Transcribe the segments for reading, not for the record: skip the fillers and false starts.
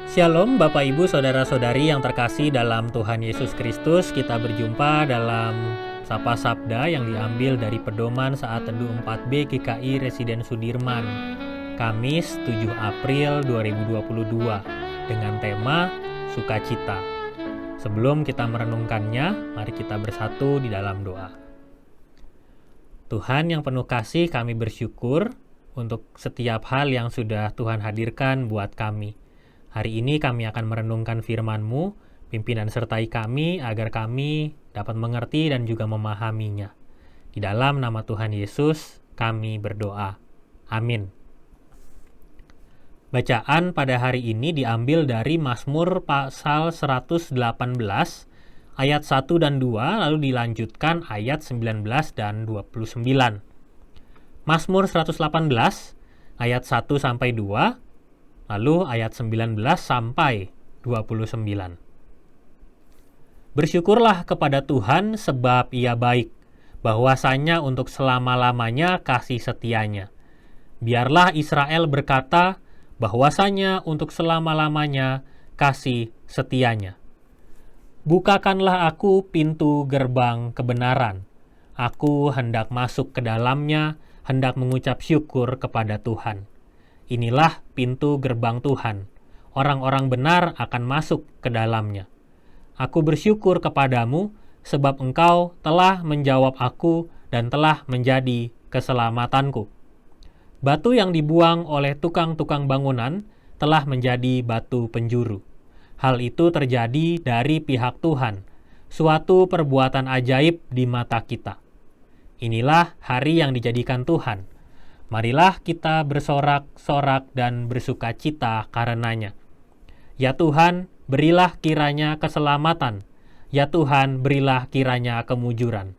Shalom Bapak Ibu Saudara-saudari yang terkasih dalam Tuhan Yesus Kristus. Kita berjumpa dalam Sapa Sabda yang diambil dari pedoman saat teduh 4B GKI Residen Sudirman, Kamis 7 April 2022 dengan tema Sukacita. Sebelum kita merenungkannya, mari kita bersatu di dalam doa. Tuhan yang penuh kasih, kami bersyukur untuk setiap hal yang sudah Tuhan hadirkan buat kami. Hari ini kami akan merenungkan firman-Mu, pimpinan sertai kami agar kami dapat mengerti dan juga memahaminya. Di dalam nama Tuhan Yesus kami berdoa. Amin. Bacaan pada hari ini diambil dari Mazmur pasal 118 ayat 1 dan 2, lalu dilanjutkan ayat 19 dan 29. Mazmur 118 ayat 1 sampai 2, lalu ayat 19 sampai 29. Bersyukurlah kepada Tuhan sebab Ia baik, bahwasanya untuk selama-lamanya kasih setianya. Biarlah Israel berkata, bahwasanya untuk selama-lamanya kasih setianya. Bukakanlah aku pintu gerbang kebenaran. Aku hendak masuk ke dalamnya, hendak mengucap syukur kepada Tuhan. Inilah pintu gerbang Tuhan. Orang-orang benar akan masuk ke dalamnya. Aku bersyukur kepadamu, sebab Engkau telah menjawab aku dan telah menjadi keselamatanku. Batu yang dibuang oleh tukang-tukang bangunan telah menjadi batu penjuru. Hal itu terjadi dari pihak Tuhan, suatu perbuatan ajaib di mata kita. Inilah hari yang dijadikan Tuhan. Marilah kita bersorak-sorak dan bersukacita karenanya. Ya Tuhan, berilah kiranya keselamatan. Ya Tuhan, berilah kiranya kemujuran.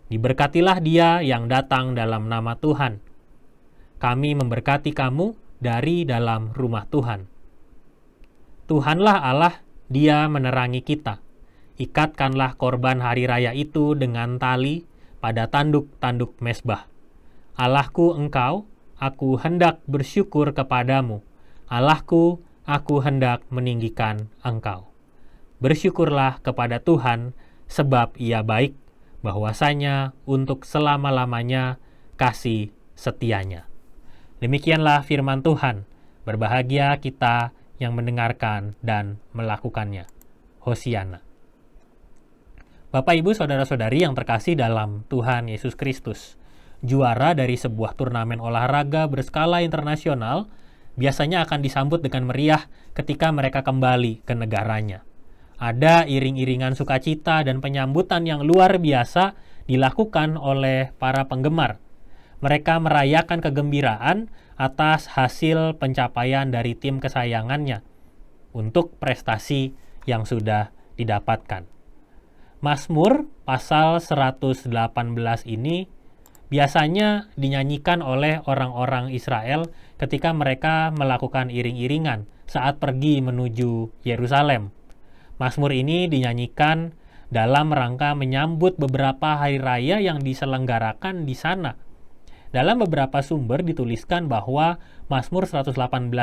Diberkatilah dia yang datang dalam nama Tuhan. Kami memberkati kamu dari dalam rumah Tuhan. Tuhanlah Allah, Dia menerangi kita. Ikatkanlah korban hari raya itu dengan tali pada tanduk-tanduk mezbah. Allahku Engkau, aku hendak bersyukur kepadamu. Allahku, aku hendak meninggikan Engkau. Bersyukurlah kepada Tuhan, sebab Ia baik, bahwasanya untuk selama-lamanya kasih setianya. Demikianlah firman Tuhan. Berbahagia kita yang mendengarkan dan melakukannya. Hosiana. Bapak, Ibu, Saudara-saudari yang terkasih dalam Tuhan Yesus Kristus, juara dari sebuah turnamen olahraga berskala internasional biasanya akan disambut dengan meriah ketika mereka kembali ke negaranya. Ada iring-iringan sukacita dan penyambutan yang luar biasa dilakukan oleh para penggemar. Mereka merayakan kegembiraan atas hasil pencapaian dari tim kesayangannya untuk prestasi yang sudah didapatkan. Mazmur pasal 118 ini biasanya dinyanyikan oleh orang-orang Israel ketika mereka melakukan iring-iringan saat pergi menuju Yerusalem. Mazmur ini dinyanyikan dalam rangka menyambut beberapa hari raya yang diselenggarakan di sana. Dalam beberapa sumber dituliskan bahwa Mazmur 118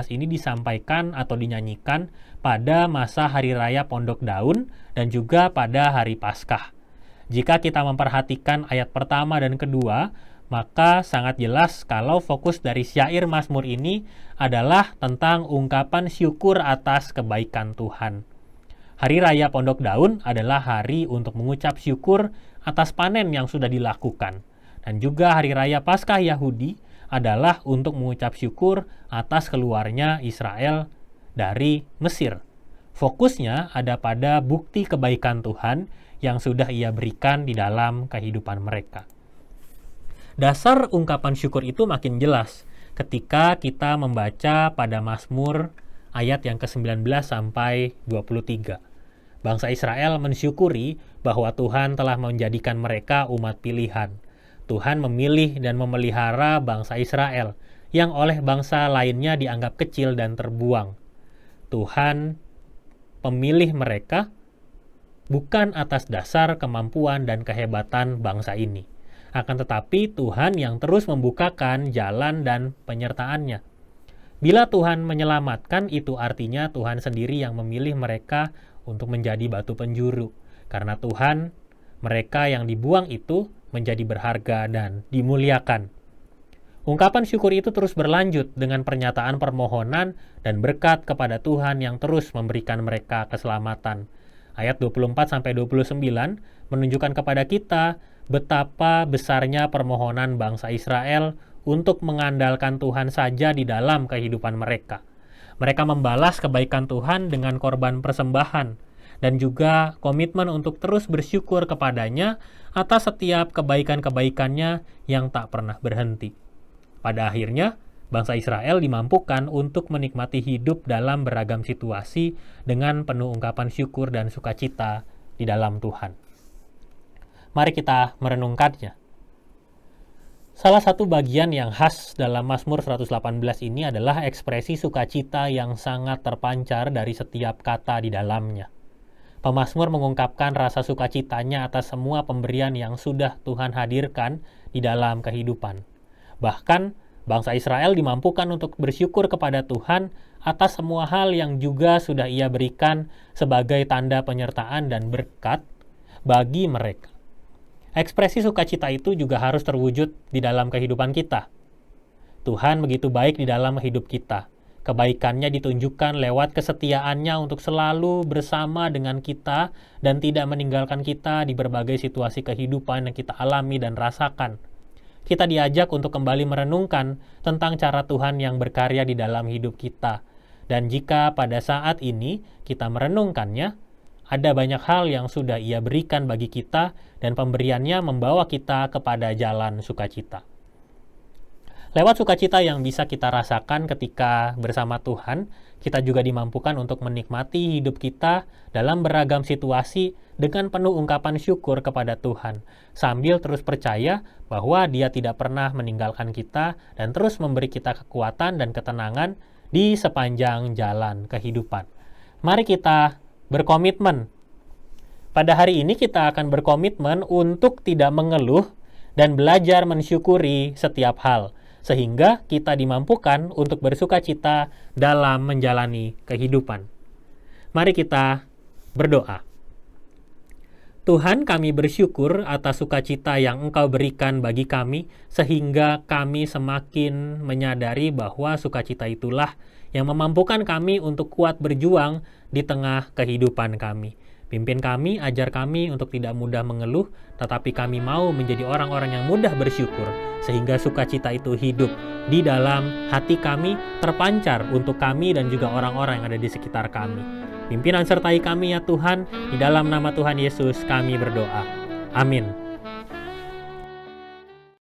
ini disampaikan atau dinyanyikan pada masa hari raya Pondok Daun dan juga pada hari Paskah. Jika kita memperhatikan ayat pertama dan kedua, maka sangat jelas kalau fokus dari syair Mazmur ini adalah tentang ungkapan syukur atas kebaikan Tuhan. Hari Raya Pondok Daun adalah hari untuk mengucap syukur atas panen yang sudah dilakukan. Dan juga Hari Raya Paskah Yahudi adalah untuk mengucap syukur atas keluarnya Israel dari Mesir. Fokusnya ada pada bukti kebaikan Tuhan yang sudah Ia berikan di dalam kehidupan mereka. Dasar ungkapan syukur itu makin jelas ketika kita membaca pada Mazmur ayat yang ke-19 sampai 23. Bangsa Israel mensyukuri bahwa Tuhan telah menjadikan mereka umat pilihan. Tuhan memilih dan memelihara bangsa Israel yang oleh bangsa lainnya dianggap kecil dan terbuang. Tuhan memilih mereka bukan atas dasar kemampuan dan kehebatan bangsa ini. Akan tetapi Tuhan yang terus membukakan jalan dan penyertaannya. Bila Tuhan menyelamatkan, itu artinya Tuhan sendiri yang memilih mereka untuk menjadi batu penjuru. Karena Tuhan, mereka yang dibuang itu menjadi berharga dan dimuliakan. Ungkapan syukur itu terus berlanjut dengan pernyataan permohonan dan berkat kepada Tuhan yang terus memberikan mereka keselamatan. Ayat 24-29 menunjukkan kepada kita betapa besarnya permohonan bangsa Israel untuk mengandalkan Tuhan saja di dalam kehidupan mereka. Mereka membalas kebaikan Tuhan dengan korban persembahan dan juga komitmen untuk terus bersyukur kepadanya atas setiap kebaikan-kebaikannya yang tak pernah berhenti. Pada akhirnya, bangsa Israel dimampukan untuk menikmati hidup dalam beragam situasi dengan penuh ungkapan syukur dan sukacita di dalam Tuhan. Mari kita merenungkannya. Salah satu bagian yang khas dalam Mazmur 118 ini adalah ekspresi sukacita yang sangat terpancar dari setiap kata di dalamnya. Pemazmur mengungkapkan rasa sukacitanya atas semua pemberian yang sudah Tuhan hadirkan di dalam kehidupan. Bahkan, bangsa Israel dimampukan untuk bersyukur kepada Tuhan atas semua hal yang juga sudah Ia berikan sebagai tanda penyertaan dan berkat bagi mereka. Ekspresi sukacita itu juga harus terwujud di dalam kehidupan kita. Tuhan begitu baik di dalam hidup kita. Kebaikannya ditunjukkan lewat kesetiaannya untuk selalu bersama dengan kita dan tidak meninggalkan kita di berbagai situasi kehidupan yang kita alami dan rasakan. Kita diajak untuk kembali merenungkan tentang cara Tuhan yang berkarya di dalam hidup kita. Dan jika pada saat ini kita merenungkannya, ada banyak hal yang sudah Ia berikan bagi kita dan pemberiannya membawa kita kepada jalan sukacita. Lewat sukacita yang bisa kita rasakan ketika bersama Tuhan, kita juga dimampukan untuk menikmati hidup kita dalam beragam situasi dengan penuh ungkapan syukur kepada Tuhan, sambil terus percaya bahwa Dia tidak pernah meninggalkan kita dan terus memberi kita kekuatan dan ketenangan di sepanjang jalan kehidupan. Mari kita berkomitmen. Pada hari ini kita akan berkomitmen untuk tidak mengeluh dan belajar mensyukuri setiap hal, sehingga kita dimampukan untuk bersukacita dalam menjalani kehidupan. Mari kita berdoa. Tuhan, kami bersyukur atas sukacita yang Engkau berikan bagi kami, sehingga kami semakin menyadari bahwa sukacita itulah yang memampukan kami untuk kuat berjuang di tengah kehidupan kami. Pimpin kami, ajar kami untuk tidak mudah mengeluh, tetapi kami mau menjadi orang-orang yang mudah bersyukur, sehingga sukacita itu hidup di dalam hati kami, terpancar untuk kami dan juga orang-orang yang ada di sekitar kami. Pimpinan sertai kami ya Tuhan, di dalam nama Tuhan Yesus kami berdoa. Amin.